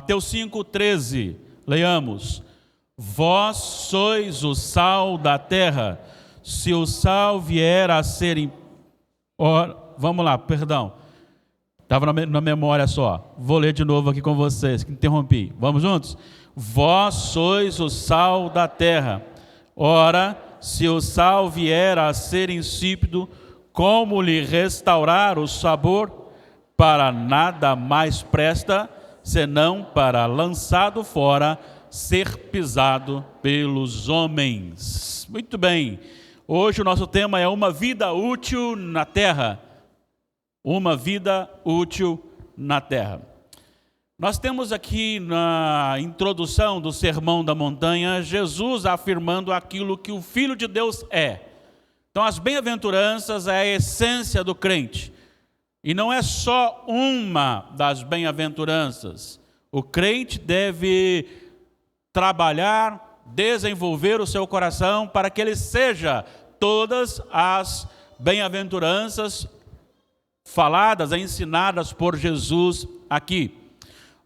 Mateus 5,13, leamos. Vós sois o sal da terra. Se o sal vier a ser... Vamos lá, perdão. Estava na memória só. Vou ler de novo aqui com vocês, que interrompi. Vamos juntos? Vós sois o sal da terra. Ora, se o sal vier a ser insípido, como lhe restaurar o sabor? Para nada mais presta, senão para, lançado fora, ser pisado pelos homens. Muito bem. Hoje o nosso tema é uma vida útil na terra. Uma vida útil na terra. Nós temos aqui na introdução do Sermão da Montanha, Jesus afirmando aquilo que o Filho de Deus é. Então as bem-aventuranças é a essência do crente. E não é só uma das bem-aventuranças. O crente deve trabalhar, desenvolver o seu coração para que ele seja todas as bem-aventuranças faladas, ensinadas por Jesus aqui.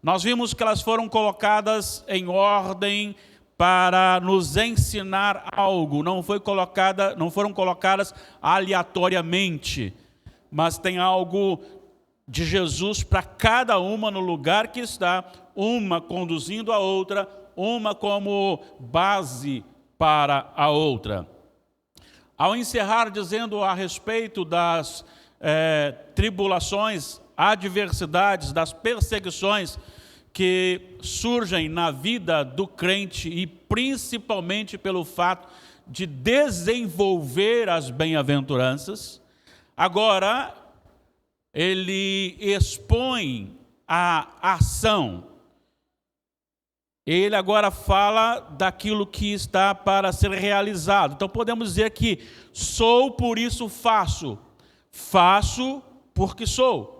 Nós vimos que elas foram colocadas em ordem para nos ensinar algo, não foram colocadas aleatoriamente, mas tem algo de Jesus para cada uma no lugar que está, uma conduzindo a outra, uma como base para a outra. Ao encerrar dizendo a respeito das tribulações, adversidades, das perseguições que surgem na vida do crente e principalmente pelo fato de desenvolver as bem-aventuranças, agora ele expõe a ação. Ele agora fala daquilo que está para ser realizado. Então podemos dizer que sou, por isso faço. Faço porque sou.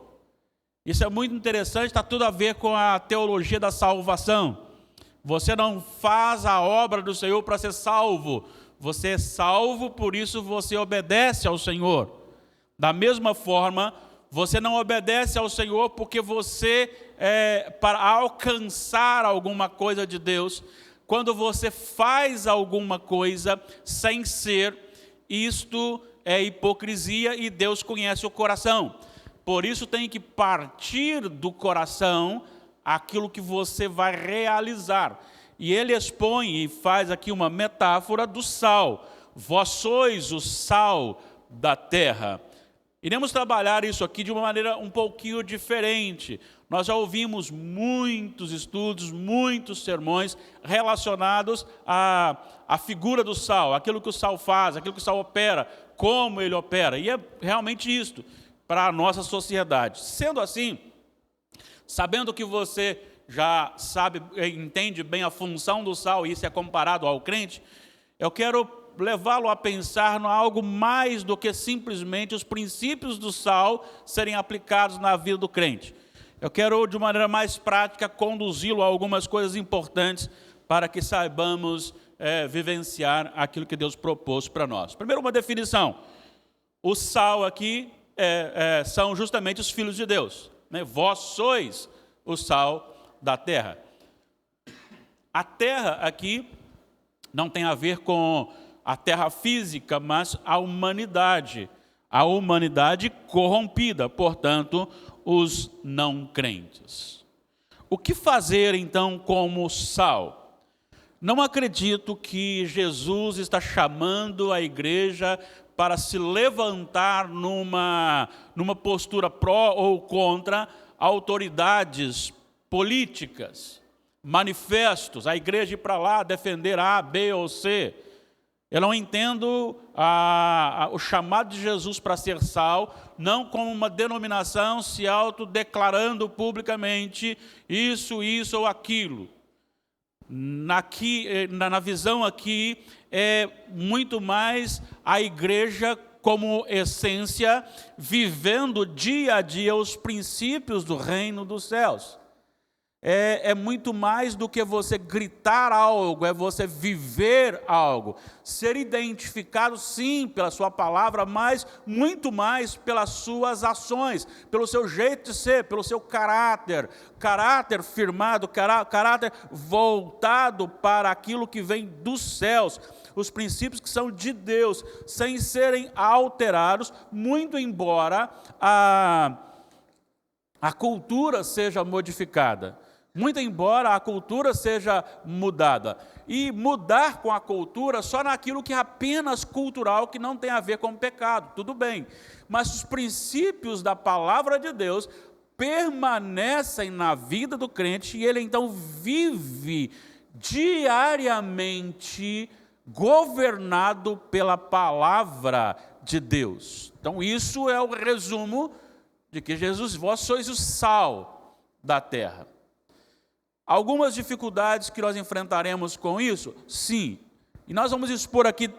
Isso é muito interessante, está tudo a ver com a teologia da salvação. Você não faz a obra do Senhor para ser salvo. Você é salvo, por isso você obedece ao Senhor. Da mesma forma, você não obedece ao Senhor porque você, para alcançar alguma coisa de Deus, quando você faz alguma coisa sem ser, isto é hipocrisia e Deus conhece o coração. Por isso tem que partir do coração aquilo que você vai realizar. E ele expõe e faz aqui uma metáfora do sal. Vós sois o sal da terra. Iremos trabalhar isso aqui de uma maneira um pouquinho diferente. Nós já ouvimos muitos estudos, muitos sermões relacionados à figura do sal, aquilo que o sal faz, aquilo que o sal opera, como ele opera. E é realmente isto para a nossa sociedade. Sendo assim, sabendo que você já sabe, entende bem a função do sal, e isso é comparado ao crente, eu quero levá-lo a pensar em algo mais do que simplesmente os princípios do sal serem aplicados na vida do crente. Eu quero, de maneira mais prática, conduzi-lo a algumas coisas importantes para que saibamos vivenciar aquilo que Deus propôs para nós. Primeiro, uma definição. O sal aqui são justamente os filhos de Deus, né? Vós sois o sal da terra. A terra aqui não tem a ver com a terra física, mas a humanidade corrompida, portanto, os não crentes. O que fazer então como sal? Não acredito que Jesus está chamando a igreja para se levantar numa postura pró ou contra autoridades políticas, manifestos, a igreja ir para lá defender A, B ou C. Eu não entendo o chamado de Jesus para ser sal, não como uma denominação se autodeclarando publicamente isso ou aquilo. Na visão aqui, é muito mais a igreja como essência, vivendo dia a dia os princípios do reino dos céus. é muito mais do que você gritar algo, é você viver algo. Ser identificado, sim, pela sua palavra, mas muito mais pelas suas ações, pelo seu jeito de ser, pelo seu caráter. Caráter firmado, caráter voltado para aquilo que vem dos céus. Os princípios que são de Deus, sem serem alterados, muito embora a cultura seja modificada. Muito embora a cultura seja mudada. E mudar com a cultura só naquilo que é apenas cultural, que não tem a ver com o pecado, tudo bem. Mas os princípios da palavra de Deus permanecem na vida do crente e ele então vive diariamente governado pela palavra de Deus. Então isso é o resumo de que Jesus, vós sois o sal da terra. Algumas dificuldades que nós enfrentaremos com isso? Sim. E nós vamos expor aqui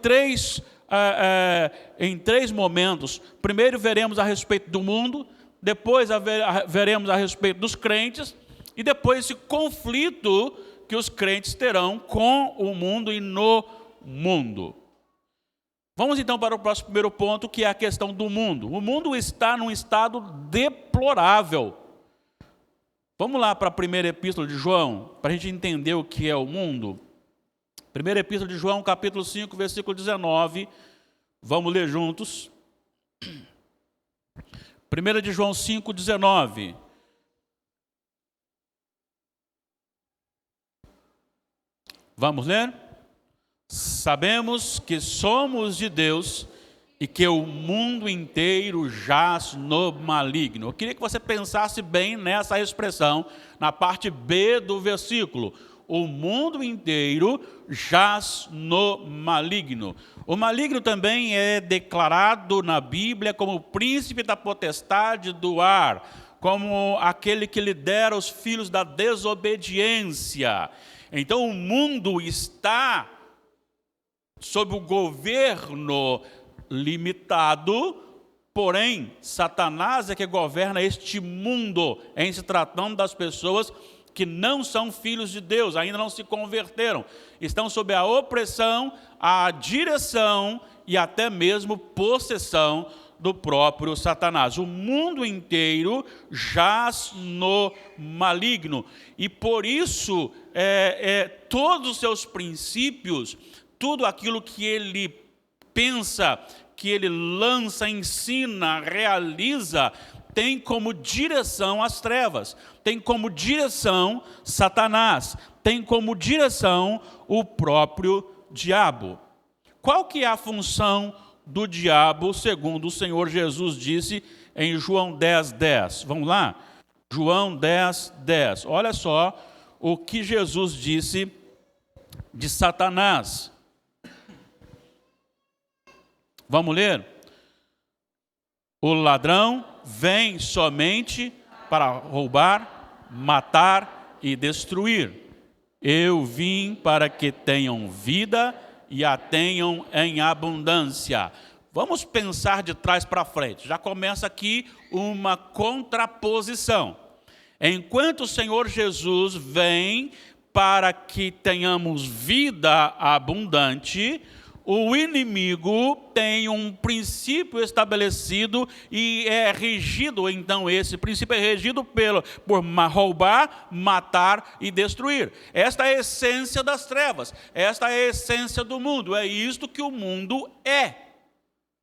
em três momentos. Primeiro veremos a respeito do mundo, depois veremos a respeito dos crentes, e depois esse conflito que os crentes terão com o mundo e no mundo. Vamos então para o próximo primeiro ponto, que é a questão do mundo. O mundo está num estado deplorável. Vamos lá para a primeira epístola de João, para a gente entender o que é o mundo. Primeira epístola de João, capítulo 5, versículo 19. Vamos ler juntos. 1 de João 5, 19. Vamos ler? Sabemos que somos de Deus e que o mundo inteiro jaz no maligno. Eu queria que você pensasse bem nessa expressão, na parte B do versículo. O mundo inteiro jaz no maligno. O maligno também é declarado na Bíblia como o príncipe da potestade do ar, como aquele que lidera os filhos da desobediência. Então o mundo está sob o governo limitado, porém, Satanás é que governa este mundo, em se tratando das pessoas que não são filhos de Deus, ainda não se converteram, estão sob a opressão, a direção e até mesmo possessão do próprio Satanás. O mundo inteiro jaz no maligno, e por isso, todos os seus princípios, tudo aquilo que ele pensa, que ele lança, ensina, realiza, tem como direção as trevas, tem como direção Satanás, tem como direção o próprio diabo. Qual que é a função do diabo, segundo o Senhor Jesus disse em João 10, 10? Vamos lá? João 10, 10. Olha só o que Jesus disse de Satanás. Vamos ler? O ladrão vem somente para roubar, matar e destruir. Eu vim para que tenham vida e a tenham em abundância. Vamos pensar de trás para frente. Já começa aqui uma contraposição. Enquanto o Senhor Jesus vem para que tenhamos vida abundante, o inimigo tem um princípio estabelecido e é regido, então esse princípio é regido por roubar, matar e destruir. Esta é a essência das trevas, esta é a essência do mundo, é isto que o mundo é.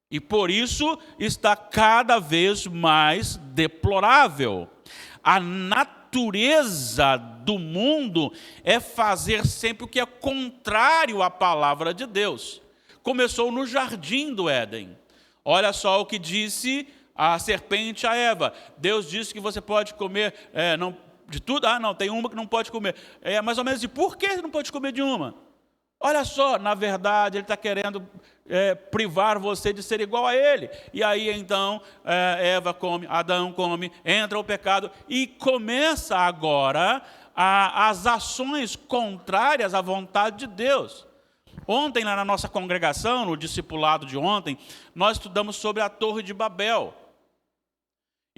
E por isso está cada vez mais deplorável. A natureza do mundo é fazer sempre o que é contrário à palavra de Deus. Começou no jardim do Éden. Olha só o que disse a serpente a Eva. Deus disse que você pode comer de tudo. Ah, não, tem uma que não pode comer. É mais ou menos, e por que não pode comer de uma? Olha só, na verdade, ele está querendo privar você de ser igual a ele. E aí, então, Eva come, Adão come, entra o pecado e começa agora as ações contrárias à vontade de Deus. Ontem, lá na nossa congregação, no discipulado de ontem, nós estudamos sobre a Torre de Babel.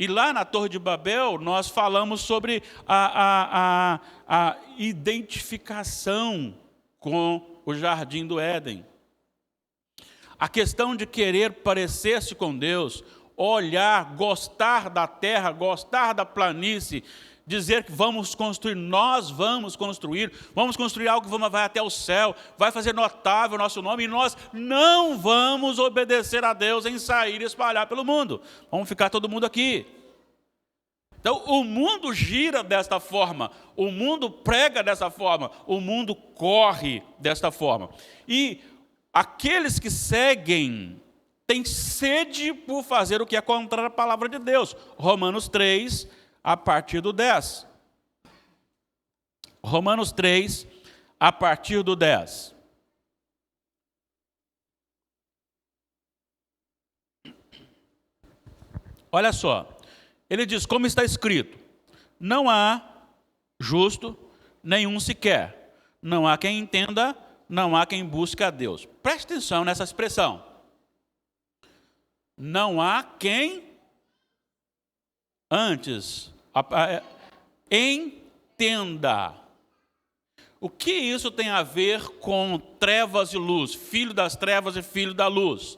E lá na Torre de Babel, nós falamos sobre a identificação com o Jardim do Éden. A questão de querer parecer-se com Deus, olhar, gostar da terra, gostar da planície, dizer que vamos construir, nós vamos construir algo que vai até o céu, vai fazer notável o nosso nome, e nós não vamos obedecer a Deus em sair e espalhar pelo mundo. Vamos ficar todo mundo aqui. Então, o mundo gira desta forma, o mundo prega dessa forma, o mundo corre desta forma. E aqueles que seguem têm sede por fazer o que é contra a palavra de Deus. Romanos 3, a partir do 10. Romanos 3, a partir do 10. Olha só, ele diz, como está escrito, não há justo nenhum sequer, não há quem entenda, não há quem busque a Deus. Preste atenção nessa expressão. Não há quem antes entenda. O que isso tem a ver com trevas e luz? Filho das trevas e filho da luz.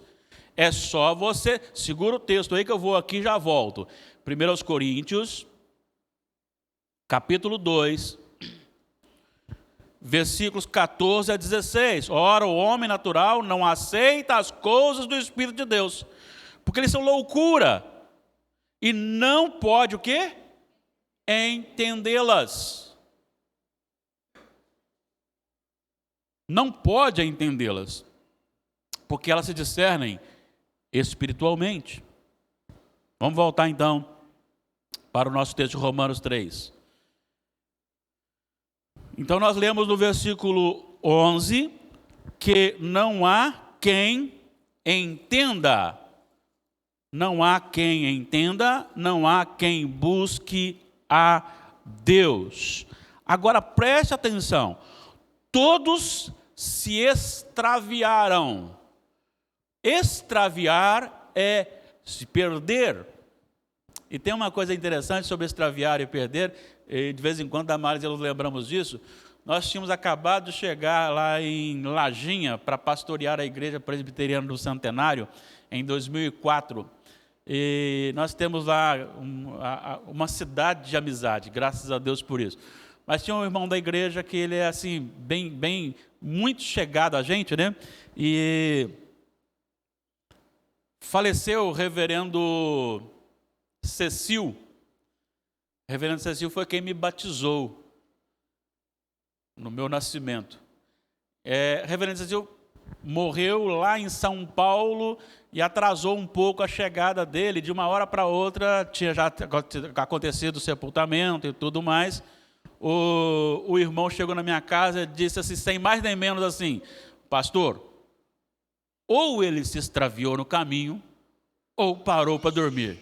É só você, segura o texto aí que eu vou aqui e já volto. 1 Coríntios, capítulo 2, versículos 14 a 16. Ora, o homem natural não aceita as coisas do Espírito de Deus, porque eles são loucura, e não pode o quê? Entendê-las. Não pode entendê-las, porque elas se discernem espiritualmente. Vamos voltar então para o nosso texto de Romanos 3. Então nós lemos no versículo 11 que não há quem entenda. Não há quem entenda, não há quem busque a Deus. Agora preste atenção. Todos se extraviaram. Extraviar é se perder. E tem uma coisa interessante sobre extraviar e perder, e de vez em quando, Damares, nos lembramos disso. Nós tínhamos acabado de chegar lá em Lajinha para pastorear a Igreja Presbiteriana do Centenário, em 2004. E nós temos lá uma cidade de amizade, graças a Deus por isso. Mas tinha um irmão da igreja que ele é assim, bem, muito chegado a gente, né? E faleceu o reverendo Cecil. O reverendo Cecil foi quem me batizou no meu nascimento. Reverendo Cecil morreu lá em São Paulo e atrasou um pouco a chegada dele. De uma hora para outra tinha já acontecido o sepultamento e tudo mais. O irmão chegou na minha casa e disse assim, sem mais nem menos assim, pastor, ou ele se extraviou no caminho, ou parou para dormir.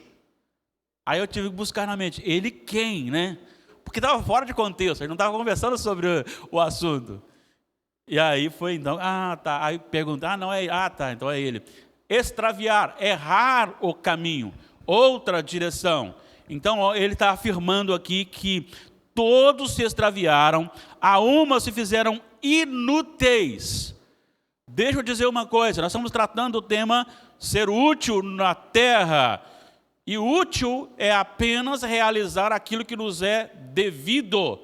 Aí eu tive que buscar na mente, ele quem, né? Porque estava fora de contexto, a gente não estava conversando sobre o assunto. E aí foi então, tá. Aí perguntar, então é ele. Extraviar, errar o caminho, outra direção. Então ele está afirmando aqui que todos se extraviaram, a uma se fizeram inúteis. Deixa eu dizer uma coisa, nós estamos tratando do tema ser útil na terra. E útil é apenas realizar aquilo que nos é devido.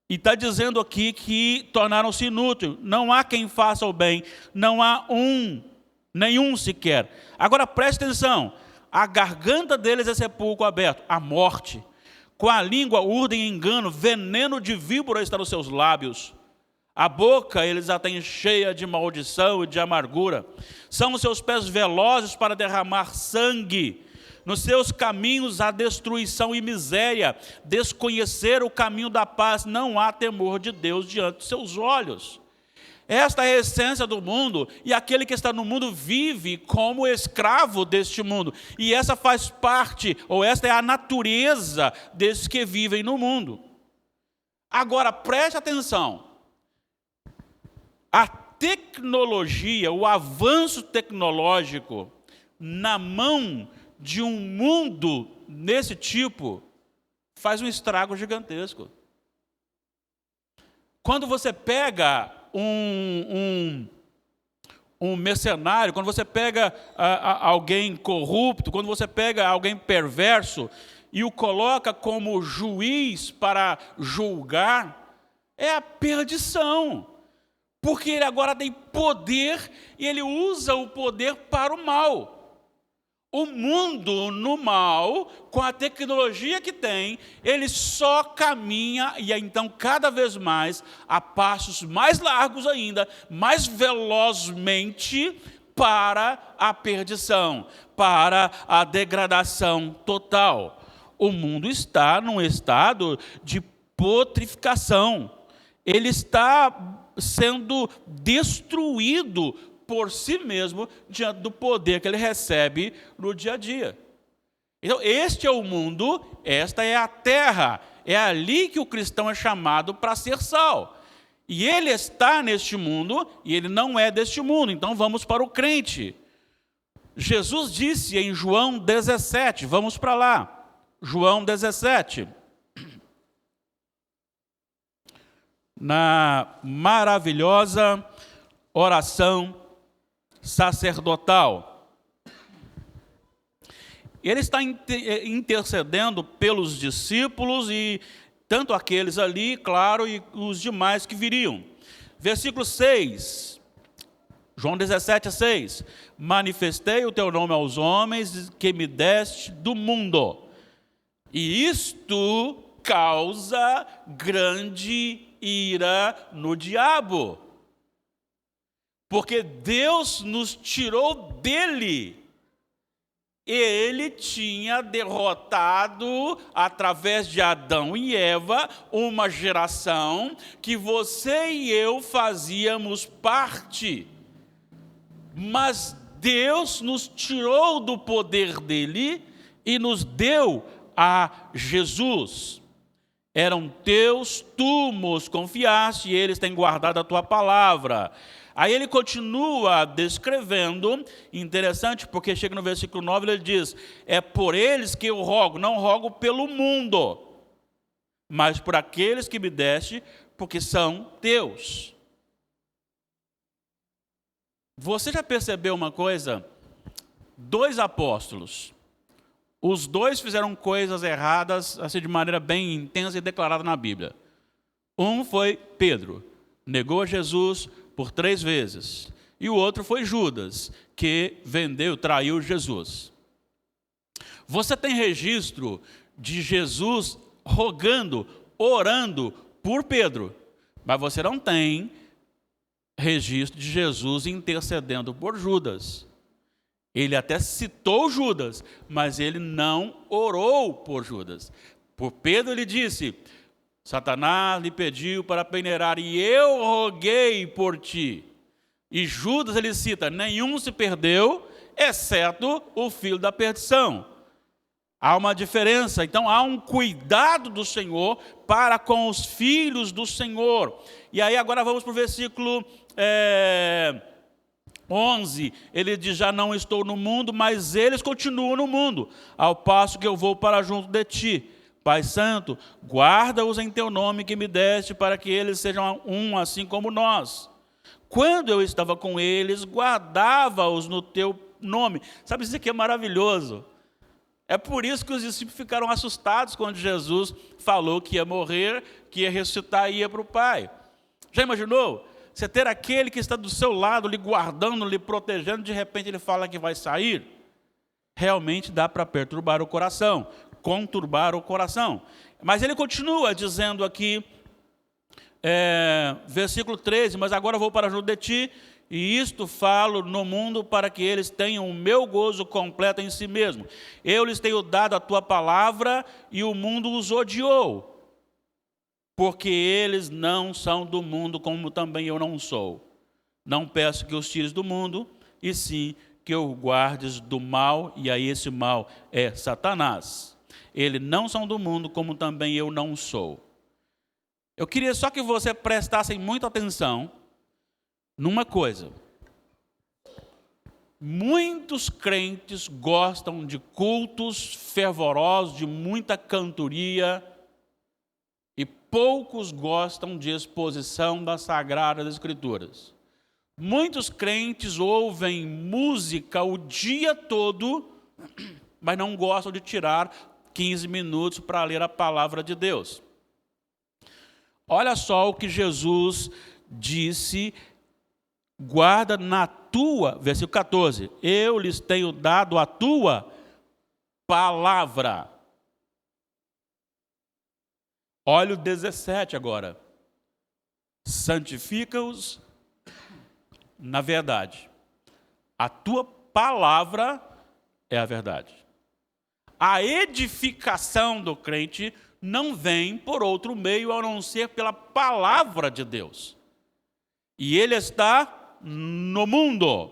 E está dizendo aqui que tornaram-se inúteis. Não há quem faça o bem, não há nenhum sequer. Agora preste atenção, a garganta deles é sepulcro aberto, a morte. Com a língua urdem engano, veneno de víbora está nos seus lábios. A boca eles a têm cheia de maldição e de amargura. São os seus pés velozes para derramar sangue. Nos seus caminhos há destruição e miséria. Desconhecer o caminho da paz, não há temor de Deus diante de seus olhos. Esta é a essência do mundo, e aquele que está no mundo vive como escravo deste mundo. E essa faz parte, ou esta é a natureza desses que vivem no mundo. Agora, preste atenção. A tecnologia, o avanço tecnológico na mão de um mundo nesse tipo faz um estrago gigantesco. Quando você pega um mercenário, quando você pega alguém corrupto, quando você pega alguém perverso e o coloca como juiz para julgar, é a perdição. Porque ele agora tem poder e ele usa o poder para o mal. O mundo no mal, com a tecnologia que tem, ele só caminha, e então cada vez mais, a passos mais largos ainda, mais velozmente, para a perdição, para a degradação total. O mundo está num estado de putrificação. Ele está sendo destruído por si mesmo, diante do poder que ele recebe no dia a dia. Então, este é o mundo, esta é a terra, é ali que o cristão é chamado para ser sal. E ele está neste mundo, e ele não é deste mundo, então vamos para o crente. Jesus disse em João 17, vamos para lá, João 17, na maravilhosa oração sacerdotal. Ele está intercedendo pelos discípulos e tanto aqueles ali, claro, e os demais que viriam. Versículo 6, João 17, 6. Manifestei o teu nome aos homens que me deste do mundo. E isto causa grande ira no diabo. Porque Deus nos tirou dele. Ele tinha derrotado, através de Adão e Eva, uma geração que você e eu fazíamos parte. Mas Deus nos tirou do poder dele e nos deu a Jesus. Eram teus, tu nos confiaste, e eles têm guardado a tua palavra. Aí ele continua descrevendo, interessante, porque chega no versículo 9, ele diz, é por eles que eu rogo, não rogo pelo mundo, mas por aqueles que me deste, porque são teus. Você já percebeu uma coisa? 2 apóstolos, os 2 fizeram coisas erradas, assim, de maneira bem intensa e declarada na Bíblia. Um foi Pedro, negou Jesus por 3 vezes. E o outro foi Judas, que traiu Jesus. Você tem registro de Jesus rogando, orando por Pedro, mas você não tem registro de Jesus intercedendo por Judas. Ele até citou Judas, mas ele não orou por Judas. Por Pedro ele disse, Satanás lhe pediu para peneirar, e eu roguei por ti. E Judas ele cita, nenhum se perdeu, exceto o filho da perdição. Há uma diferença, então há um cuidado do Senhor para com os filhos do Senhor. E aí agora vamos para o versículo 11, ele diz, já não estou no mundo, mas eles continuam no mundo, ao passo que eu vou para junto de ti. Pai Santo, guarda-os em teu nome que me deste, para que eles sejam um, assim como nós. Quando eu estava com eles, guardava-os no teu nome. Sabe, isso aqui é maravilhoso. É por isso que os discípulos ficaram assustados quando Jesus falou que ia morrer, que ia ressuscitar e ia para o Pai. Já imaginou? Você ter aquele que está do seu lado, lhe guardando, lhe protegendo, de repente ele fala que vai sair. Realmente dá para perturbar o coração, conturbar o coração. Mas ele continua dizendo aqui, versículo 13, mas agora vou para junto de ti, e isto falo no mundo para que eles tenham o meu gozo completo em si mesmo. Eu lhes tenho dado a tua palavra e o mundo os odiou, porque eles não são do mundo, como também eu não sou. Não peço que os tires do mundo, e sim que o guardes do mal, e aí esse mal é Satanás. Eles não são do mundo, como também eu não sou. Eu queria só que você prestasse muita atenção numa coisa. Muitos crentes gostam de cultos fervorosos, de muita cantoria, e poucos gostam de exposição das Sagradas Escrituras. Muitos crentes ouvem música o dia todo, mas não gostam de tirar 15 minutos para ler a palavra de Deus. Olha só o que Jesus disse: guarda na tua, versículo 14, eu lhes tenho dado a tua palavra. Olha o 17 agora. Santifica-os na verdade. A tua palavra é a verdade. A edificação do crente não vem por outro meio a não ser pela palavra de Deus. E ele está no mundo.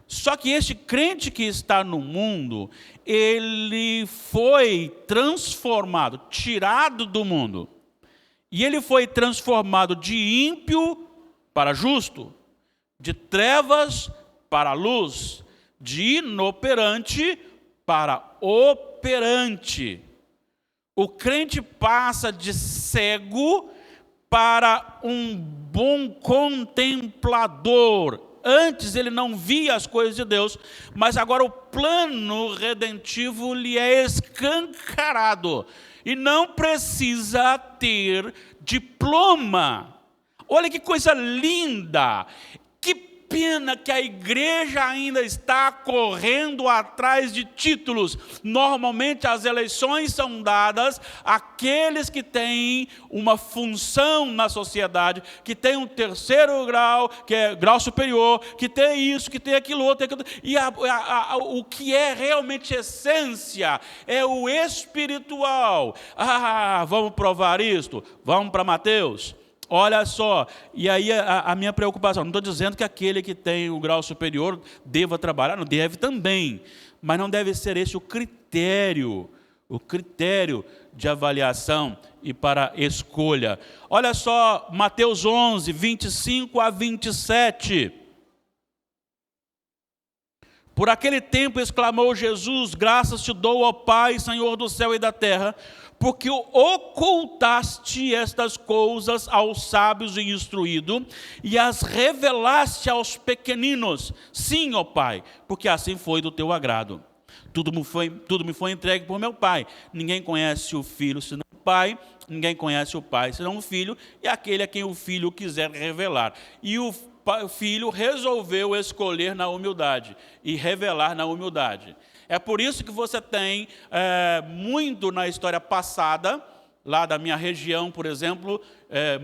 Só que este crente que está no mundo, ele foi transformado, tirado do mundo. E ele foi transformado de ímpio para justo, de trevas para luz, de inoperante para operante. O crente passa de cego para um bom contemplador. Antes ele não via as coisas de Deus, mas agora o plano redentivo lhe é escancarado. E não precisa ter diploma. Olha que coisa linda! Que pena que a igreja ainda está correndo atrás de títulos. Normalmente as eleições são dadas àqueles que têm uma função na sociedade, que tem um terceiro grau, que é grau superior, que tem isso, que tem aquilo outro. E o que é realmente essência é o espiritual. Vamos provar isto? Vamos para Mateus. Olha só, e aí a minha preocupação, não estou dizendo que aquele que tem o grau superior deva trabalhar, não deve também, mas não deve ser esse o critério de avaliação e para escolha. Olha só, Mateus 11, 25 a 27. Por aquele tempo exclamou Jesus: graças te dou, ó Pai, Senhor do céu e da terra, porque ocultaste estas coisas aos sábios e instruídos, e as revelaste aos pequeninos. Sim, ó Pai, porque assim foi do teu agrado. Tudo me foi entregue por meu Pai. Ninguém conhece o Filho senão o Pai, ninguém conhece o Pai senão o Filho, e aquele a quem o Filho quiser revelar. E o Filho resolveu escolher na humildade e revelar na humildade. É por isso que você tem muito na história passada, lá da minha região, por exemplo,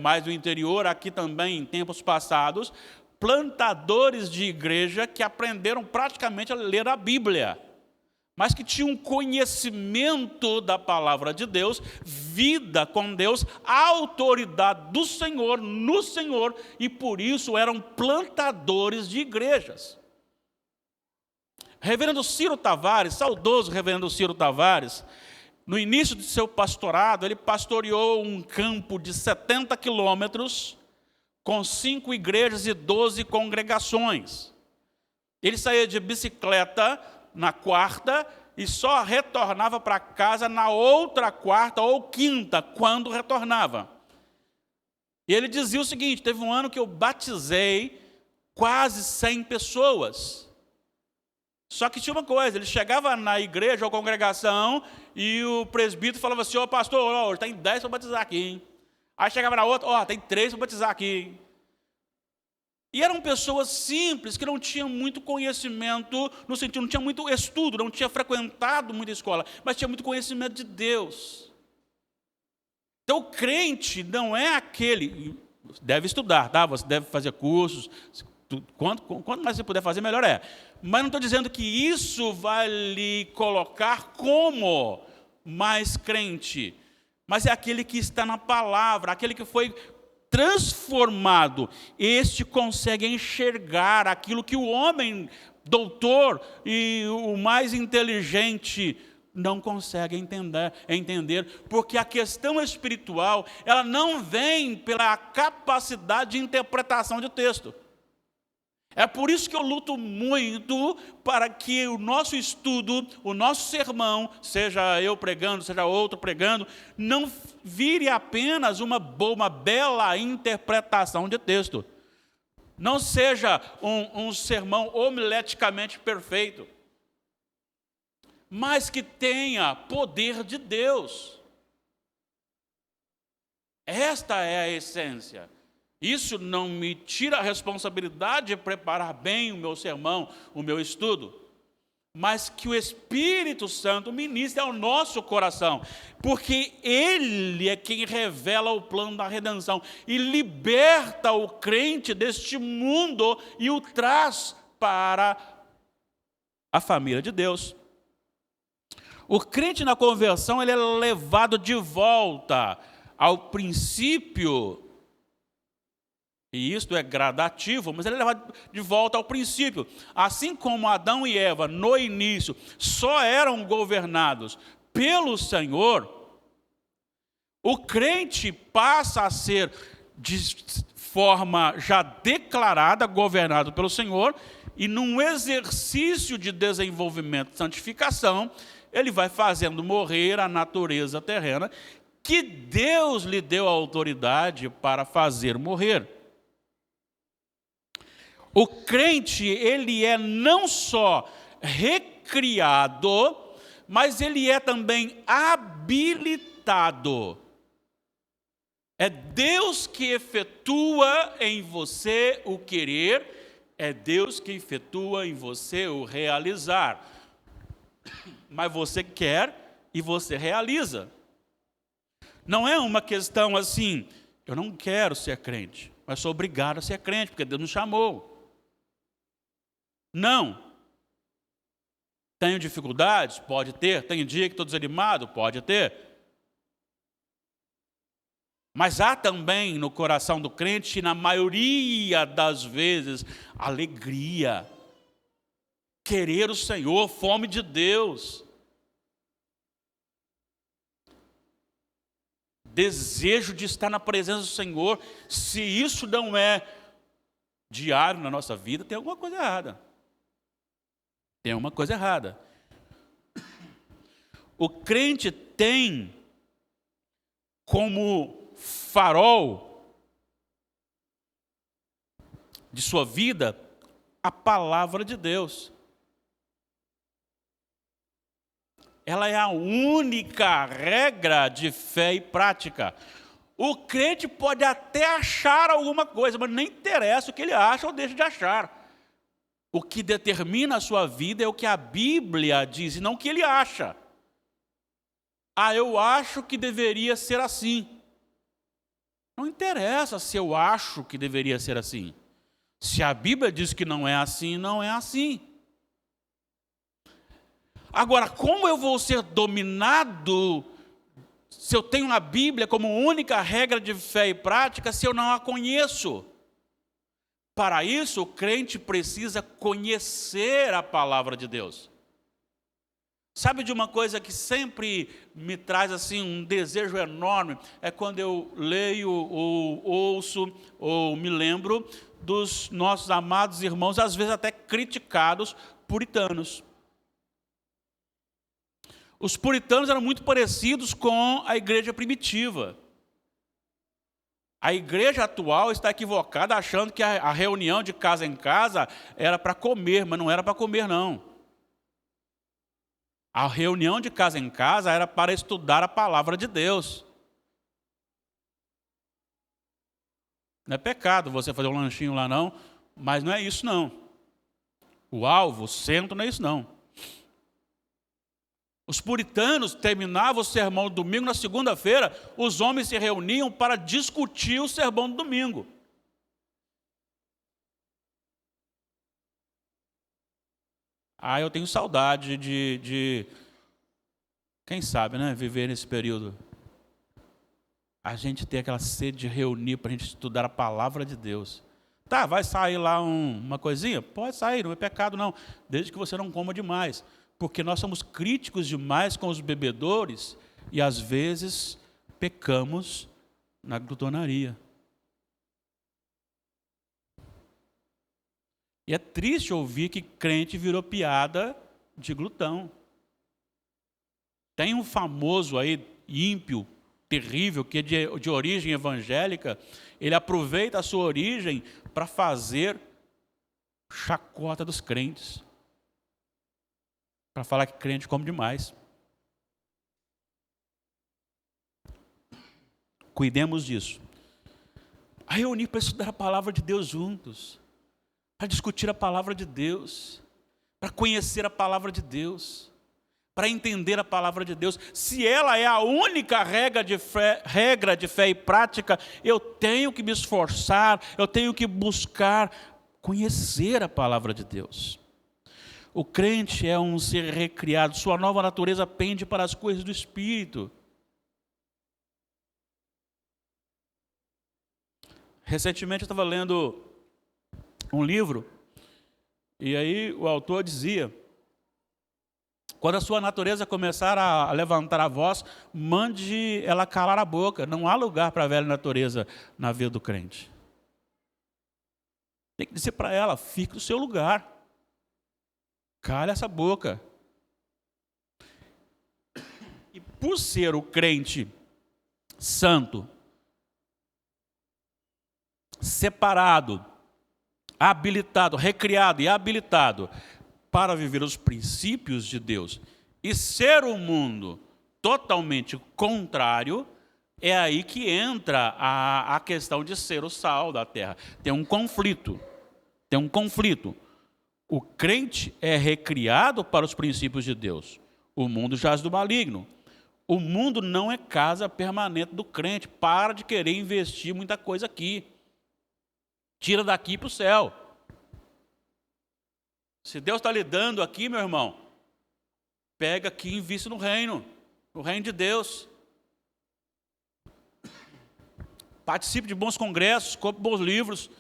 mais do interior, aqui também em tempos passados, plantadores de igreja que aprenderam praticamente a ler a Bíblia, mas que tinham conhecimento da palavra de Deus, vida com Deus, autoridade do Senhor, no Senhor, e por isso eram plantadores de igrejas. Reverendo Ciro Tavares, saudoso reverendo Ciro Tavares, no início de seu pastorado, ele pastoreou um campo de 70 quilômetros, com 5 igrejas e 12 congregações. Ele saía de bicicleta na quarta e só retornava para casa na outra quarta ou quinta, quando retornava. E ele dizia o seguinte: teve um ano que eu batizei quase 100 pessoas. Só que tinha uma coisa, ele chegava na igreja ou congregação e o presbítero falava assim: ô pastor, hoje tem 10 para batizar aqui, hein? Aí chegava na outra: tem 3 para batizar aqui, hein? E eram pessoas simples, que não tinham muito conhecimento, no sentido, não tinha muito estudo, não tinha frequentado muita escola, mas tinha muito conhecimento de Deus. Então o crente não é aquele, deve estudar, tá? Você deve fazer cursos, quanto mais você puder fazer, melhor é. Mas não estou dizendo que isso vai lhe colocar como mais crente, mas é aquele que está na palavra, aquele que foi transformado. Este consegue enxergar aquilo que o homem doutor e o mais inteligente não consegue entender, porque a questão espiritual, ela não vem pela capacidade de interpretação de texto. É por isso que eu luto muito para que o nosso estudo, o nosso sermão, seja eu pregando, seja outro pregando, não vire apenas uma bela interpretação de texto. Não seja um sermão homileticamente perfeito, mas que tenha poder de Deus. Esta é a essência. Isso não me tira a responsabilidade de preparar bem o meu sermão, o meu estudo, mas que o Espírito Santo ministre ao nosso coração, porque Ele é quem revela o plano da redenção e liberta o crente deste mundo e o traz para a família de Deus. O crente na conversão, ele é levado de volta ao princípio. E isto é gradativo, mas ele é levado de volta ao princípio. Assim como Adão e Eva, no início, só eram governados pelo Senhor, o crente passa a ser, de forma já declarada, governado pelo Senhor, e num exercício de desenvolvimento e santificação, ele vai fazendo morrer a natureza terrena, que Deus lhe deu a autoridade para fazer morrer. O crente, ele é não só recriado, mas ele é também habilitado. É Deus que efetua em você o querer, é Deus que efetua em você o realizar. Mas você quer e você realiza. Não é uma questão assim, eu não quero ser crente, mas sou obrigado a ser crente, porque Deus nos chamou. Não. Tenho dificuldades? Pode ter. Tem dia que estou desanimado? Pode ter. Mas há também no coração do crente, na maioria das vezes, alegria. Querer o Senhor, fome de Deus. Desejo de estar na presença do Senhor. Se isso não é diário na nossa vida, tem alguma coisa errada. Tem uma coisa errada. O crente tem como farol de sua vida a palavra de Deus. Ela é a única regra de fé e prática. O crente pode até achar alguma coisa, mas nem interessa o que ele acha ou deixa de achar. O que determina a sua vida é o que a Bíblia diz, e não o que ele acha. Ah, eu acho que deveria ser assim. Não interessa se eu acho que deveria ser assim. Se a Bíblia diz que não é assim, não é assim. Agora, como eu vou ser dominado se eu tenho a Bíblia como única regra de fé e prática, se eu não a conheço? Para isso, o crente precisa conhecer a palavra de Deus. Sabe de uma coisa que sempre me traz assim um desejo enorme? É quando eu leio, ou ouço, ou me lembro dos nossos amados irmãos, às vezes até criticados, puritanos. Os puritanos eram muito parecidos com a igreja primitiva. A igreja atual está equivocada, achando que a reunião de casa em casa era para comer, mas não era para comer, não. A reunião de casa em casa era para estudar a palavra de Deus. Não é pecado você fazer um lanchinho lá, não, mas não é isso, não. O alvo, o centro, não é isso, não. Os puritanos terminavam o sermão do domingo, na segunda-feira, os homens se reuniam para discutir o sermão do domingo. Ah, eu tenho saudade de quem sabe, né, viver nesse período. A gente ter aquela sede de reunir para a gente estudar a palavra de Deus. Tá, vai sair lá uma coisinha? Pode sair, não é pecado não, desde que você não coma demais. Porque nós somos críticos demais com os bebedores e às vezes pecamos na glutonaria. E é triste ouvir que crente virou piada de glutão. Tem um famoso aí, ímpio, terrível, que é de origem evangélica, ele aproveita a sua origem para fazer chacota dos crentes. Para falar que crente come demais. Cuidemos disso. A reunir para estudar a palavra de Deus juntos. Para discutir a palavra de Deus. Para conhecer a palavra de Deus. Para entender a palavra de Deus. Se ela é a única regra de fé e prática, eu tenho que me esforçar, eu tenho que buscar conhecer a palavra de Deus. O crente é um ser recriado, sua nova natureza pende para as coisas do Espírito. Recentemente eu estava lendo um livro, e aí o autor dizia: quando a sua natureza começar a levantar a voz, mande ela calar a boca. Não há lugar para a velha natureza na vida do crente. Tem que dizer para ela: fique no seu lugar. Cale essa boca. E por ser o crente santo, separado, habilitado, recriado e habilitado para viver os princípios de Deus e ser um mundo totalmente contrário, é aí que entra a questão de ser o sal da terra. Tem um conflito. O crente é recriado para os princípios de Deus. O mundo jaz do maligno. O mundo não é casa permanente do crente. Para de querer investir muita coisa aqui. Tira daqui para o céu. Se Deus está lhe dando aqui, meu irmão, pega aqui e investe no reino de Deus. Participe de bons congressos, compre bons livros.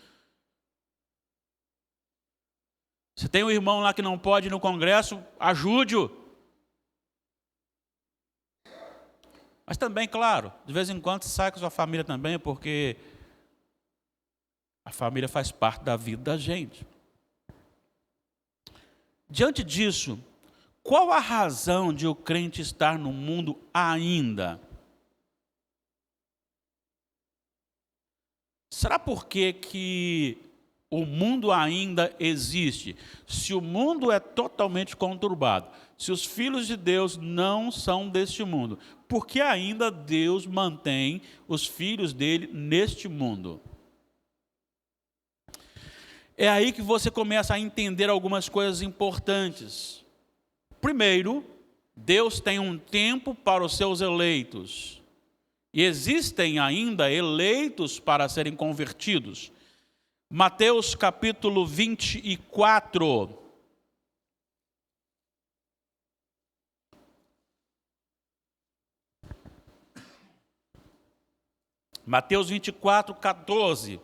Se tem um irmão lá que não pode ir no congresso, ajude-o. Mas também, claro, de vez em quando sai com sua família também, porque a família faz parte da vida da gente. Diante disso, qual a razão de o crente estar no mundo ainda? Será porque que o mundo ainda existe? Se o mundo é totalmente conturbado, se os filhos de Deus não são deste mundo, por que ainda Deus mantém os filhos dele neste mundo? É aí que você começa a entender algumas coisas importantes. Primeiro, Deus tem um tempo para os seus eleitos. E existem ainda eleitos para serem convertidos. Mateus capítulo 24. Mateus 24, 14.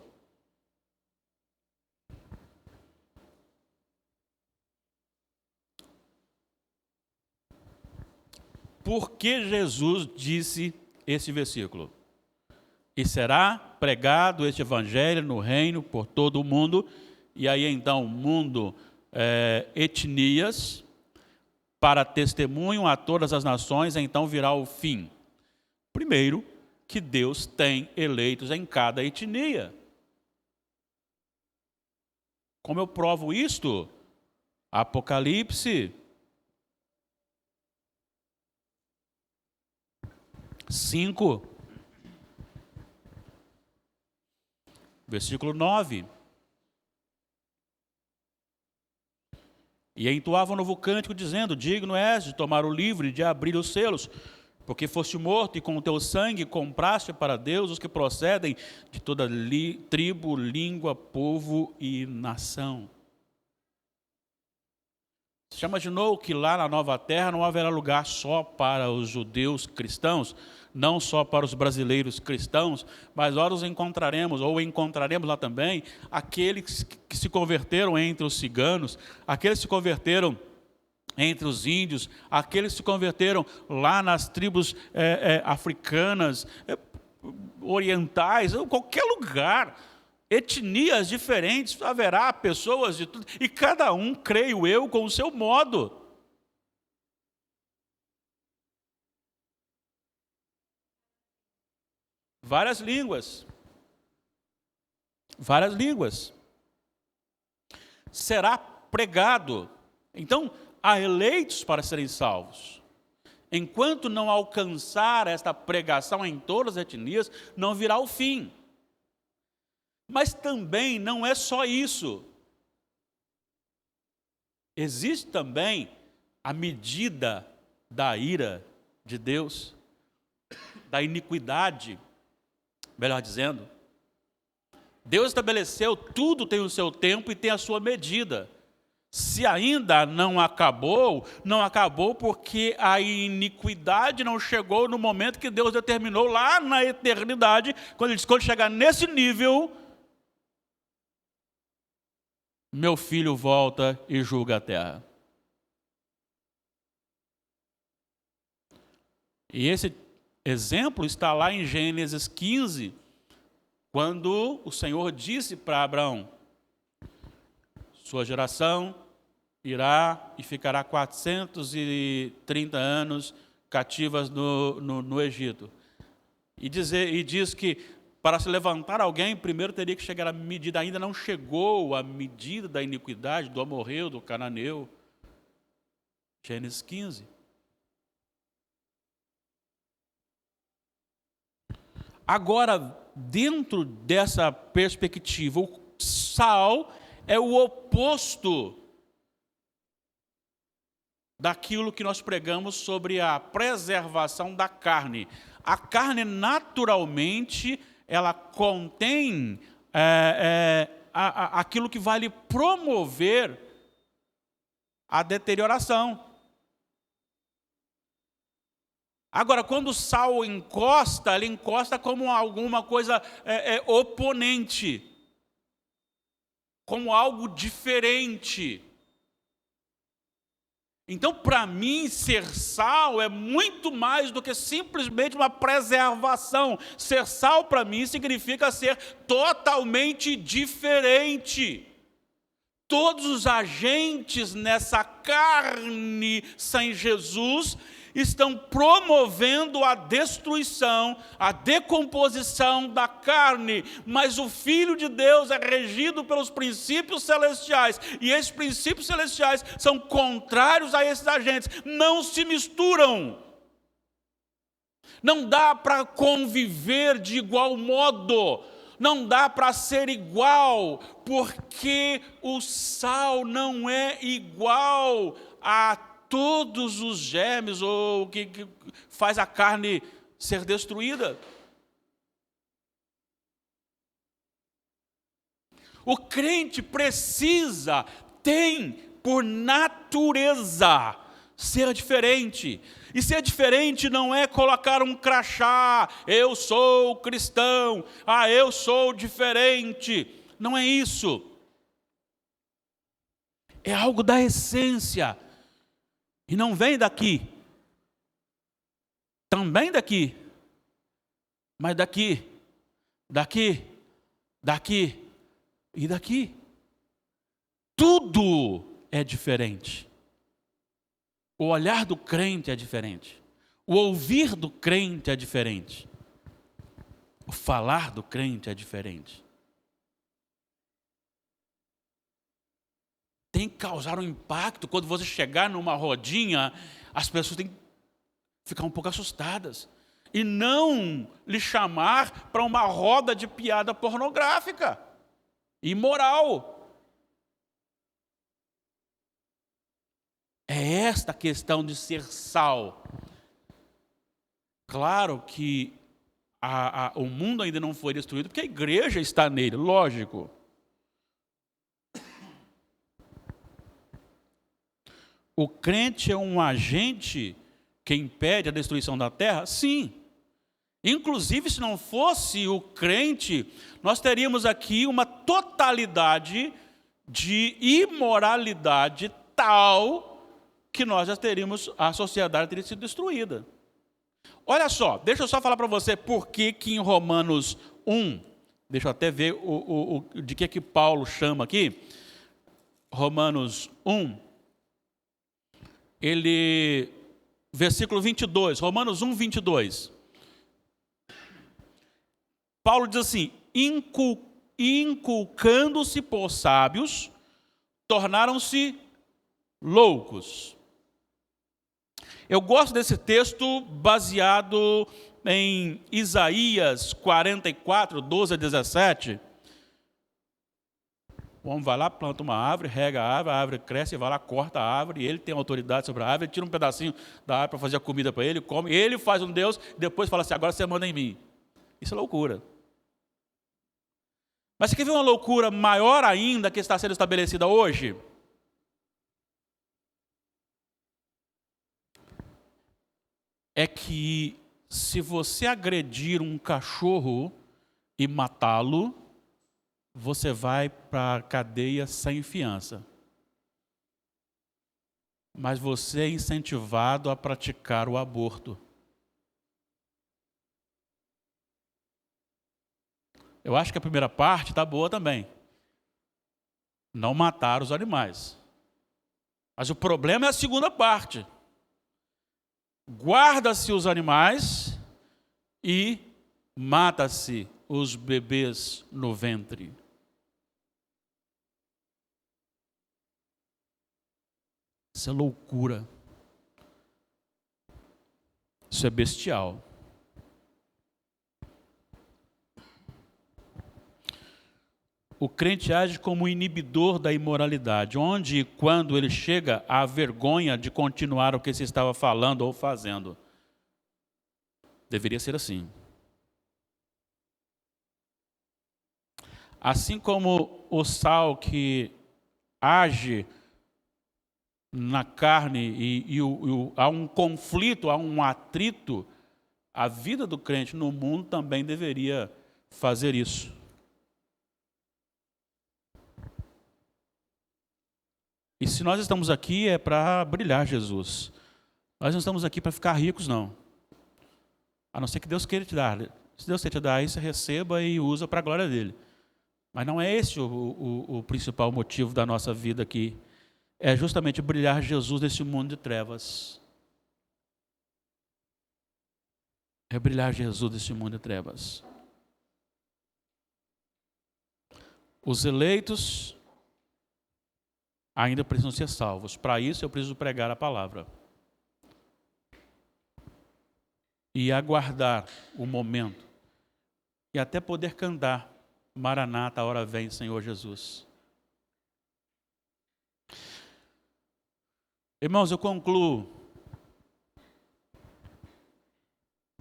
Por que Jesus disse esse versículo? E será pregado este evangelho no reino por todo o mundo. E aí então, mundo, etnias, para testemunho a todas as nações, então virá o fim. Primeiro, que Deus tem eleitos em cada etnia. Como eu provo isto? Apocalipse 5, versículo 9. E entoava um novo cântico, dizendo: digno és de tomar o livro e de abrir os selos, porque foste morto e com o teu sangue compraste para Deus os que procedem de toda tribo, língua, povo e nação. Você já imaginou que lá na Nova Terra não haverá lugar só para os judeus cristãos, não só para os brasileiros cristãos, mas nós encontraremos lá também, aqueles que se converteram entre os ciganos, aqueles que se converteram entre os índios, aqueles que se converteram lá nas tribos africanas, orientais, qualquer lugar. etnias diferentes, haverá pessoas de tudo, e cada um, creio eu, com o seu modo. Várias línguas. Várias línguas. Será pregado. Então, há eleitos para serem salvos. Enquanto não alcançar esta pregação em todas as etnias, não virá o fim. Mas também não é só isso. Existe também a medida da ira de Deus, da iniquidade, melhor dizendo. Deus estabeleceu, tudo tem o seu tempo e tem a sua medida. Se ainda não acabou, não acabou porque a iniquidade não chegou no momento que Deus determinou lá na eternidade, quando ele diz, quando chegar nesse nível, meu filho volta e julga a terra. E esse exemplo está lá em Gênesis 15, quando o Senhor disse para Abraão, sua geração irá e ficará 430 anos cativas no Egito. E diz que para se levantar alguém, primeiro teria que chegar a medida, ainda não chegou a medida da iniquidade, do amorreu, do cananeu. Gênesis 15. Agora, dentro dessa perspectiva, o sal é o oposto daquilo que nós pregamos sobre a preservação da carne. A carne, naturalmente, ela contém aquilo que vai lhe promover a deterioração. Agora, quando o sal encosta, ele encosta como alguma coisa oponente, como algo diferente. Então, para mim, ser sal é muito mais do que simplesmente uma preservação. Ser sal, para mim, significa ser totalmente diferente. Todos os agentes nessa carne sem Jesus estão promovendo a destruição, a decomposição da carne, mas o Filho de Deus é regido pelos princípios celestiais, e esses princípios celestiais são contrários a esses agentes, não se misturam. Não dá para conviver de igual modo, não dá para ser igual, porque o sal não é igual a todos os germes ou o que faz a carne ser destruída. O crente precisa, tem por natureza ser diferente. E ser diferente não é colocar um crachá, eu sou cristão, eu sou diferente. Não é isso. É algo da essência. E não vem daqui, também daqui, mas daqui e daqui. Tudo é diferente. O olhar do crente é diferente. O ouvir do crente é diferente. O falar do crente é diferente. Tem que causar um impacto. Quando você chegar numa rodinha, as pessoas têm que ficar um pouco assustadas. E não lhe chamar para uma roda de piada pornográfica, imoral. É esta a questão de ser sal. Claro que o mundo ainda não foi destruído, porque a igreja está nele, lógico. O crente é um agente que impede a destruição da terra? Sim. Inclusive, se não fosse o crente, nós teríamos aqui uma totalidade de imoralidade tal que nós já teríamos, a sociedade teria sido destruída. Olha só, deixa eu só falar para você por que em Romanos 1, Deixa eu até ver de que Paulo chama aqui. Romanos 1, versículo 22, Romanos 1, 22. Paulo diz assim: inculcando-se por sábios, tornaram-se loucos. Eu gosto desse texto baseado em Isaías 44, 12 a 17. O homem vai lá, planta uma árvore, rega a árvore cresce, vai lá, corta a árvore, ele tem autoridade sobre a árvore, tira um pedacinho da árvore para fazer a comida para ele, come, ele faz um Deus, depois fala assim: agora você manda em mim. Isso é loucura. Mas você quer ver uma loucura maior ainda que está sendo estabelecida hoje? É que se você agredir um cachorro e matá-lo, você vai para a cadeia sem fiança. Mas você é incentivado a praticar o aborto. Eu acho que a primeira parte está boa também. Não matar os animais. Mas o problema é a segunda parte. Guarda-se os animais e mata-se os bebês no ventre. Isso é loucura. Isso é bestial. O crente age como inibidor da imoralidade, onde e quando ele chega à vergonha de continuar o que se estava falando ou fazendo. Deveria ser assim. Assim como o sal que age na carne há um conflito, há um atrito, a vida do crente no mundo também deveria fazer isso. E se nós estamos aqui é para brilhar Jesus. Nós não estamos aqui para ficar ricos, não. A não ser que Deus queira te dar. Se Deus quer te dar isso, receba e usa para a glória dele. Mas não é esse o principal motivo da nossa vida aqui. É justamente brilhar Jesus nesse mundo de trevas. É brilhar Jesus nesse mundo de trevas. Os eleitos ainda precisam ser salvos. Para isso eu preciso pregar a palavra. E aguardar o momento. E até poder cantar: Maranata, a hora vem, Senhor Jesus. Irmãos, eu concluo.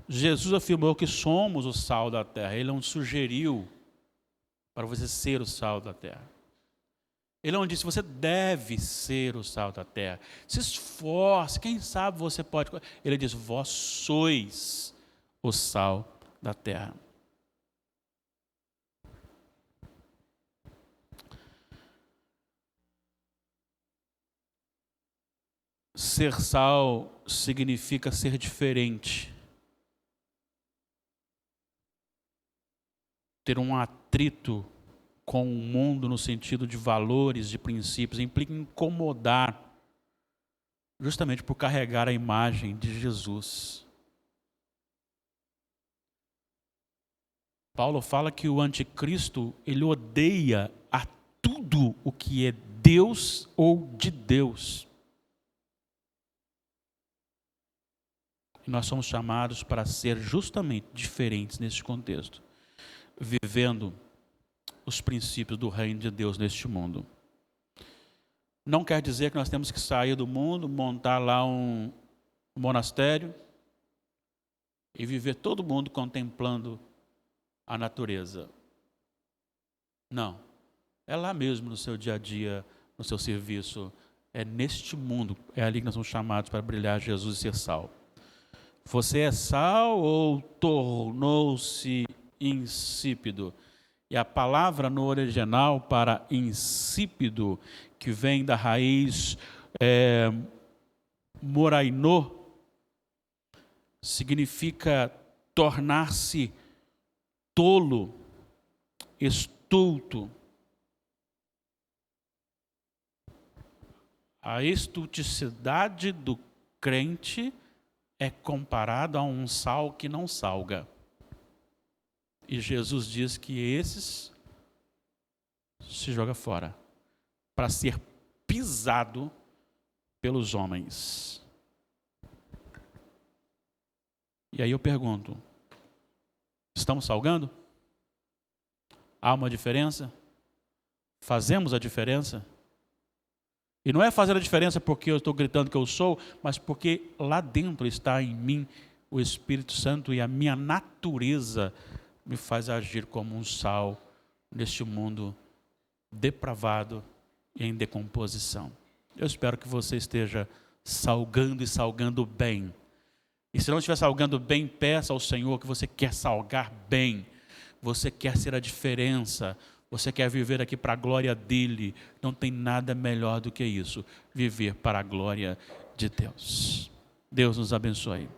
Jesus afirmou que somos o sal da terra. Ele não sugeriu para você ser o sal da terra. Ele não disse: você deve ser o sal da terra. Se esforce, quem sabe você pode. Ele diz: vós sois o sal da terra. Ser sal significa ser diferente. Ter um atrito com o mundo no sentido de valores, de princípios, implica incomodar, justamente por carregar a imagem de Jesus. Paulo fala que o anticristo, ele odeia a tudo o que é Deus ou de Deus. E nós somos chamados para ser justamente diferentes nesse contexto, vivendo os princípios do reino de Deus neste mundo. Não quer dizer que nós temos que sair do mundo, montar lá um monastério e viver todo mundo contemplando a natureza. Não. É lá mesmo no seu dia a dia, no seu serviço. É neste mundo, é ali que nós somos chamados para brilhar Jesus e ser sal. Você é sal ou tornou-se insípido? E a palavra no original para insípido, que vem da raiz morainô, significa tornar-se tolo, estulto. A estulticidade do crente é comparada a um sal que não salga. E Jesus diz que esses se joga fora para ser pisado pelos homens. E aí eu pergunto, estamos salgando? Há uma diferença? Fazemos a diferença? E não é fazer a diferença porque eu estou gritando que eu sou, mas porque lá dentro está em mim o Espírito Santo e a minha natureza me faz agir como um sal neste mundo depravado e em decomposição. Eu espero que você esteja salgando e salgando bem. E se não estiver salgando bem, peça ao Senhor que você quer salgar bem. Você quer ser a diferença. Você quer viver aqui para a glória dEle. Não tem nada melhor do que isso. Viver para a glória de Deus. Deus nos abençoe.